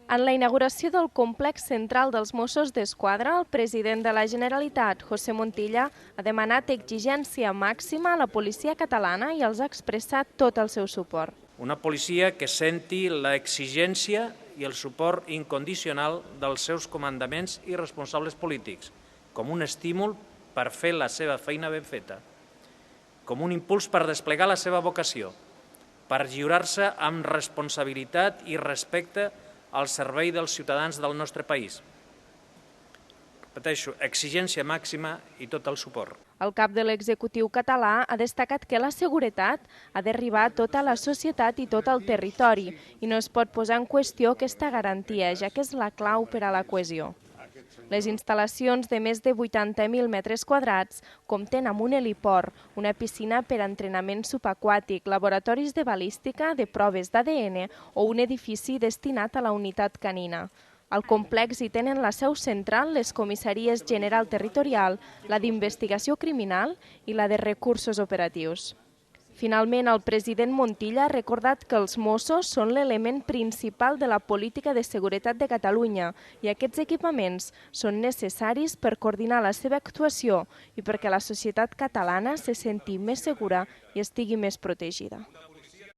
En la inauguració del complex central dels Mossos d'Esquadra, el president de la Generalitat, José Montilla, ha demanat exigència màxima a la policia catalana i els ha expressat tot el seu suport. Una policia que senti l'exigència i el suport incondicional dels seus comandaments i responsables polítics, com un estímul per fer la seva feina ben feta, com un impuls per desplegar la seva vocació, per lliurar-se amb responsabilitat i respecte al servei dels ciutadans del nostre país. Repeteixo, exigència màxima i tot el suport. El cap de l'executiu català ha destacat que la seguretat ha d'arribar a tota la societat i tot el territori i no es pot posar en qüestió aquesta garantia, ja que és la clau per a la cohesió. Les instal·lacions de més de 80.000 metres quadrats compten amb un heliport, una piscina per a entrenament subaquàtic, laboratoris de balística, de proves d'ADN o un edifici destinat a la unitat canina. Al complex hi tenen la seu central, les comissaries general territorial, la d'investigació criminal i la de recursos operatius. Finalment, el president Montilla ha recordat que els Mossos són l'element principal de la política de seguretat de Catalunya i aquests equipaments són necessaris per coordinar la seva actuació i perquè la societat catalana se senti més segura i estigui més protegida.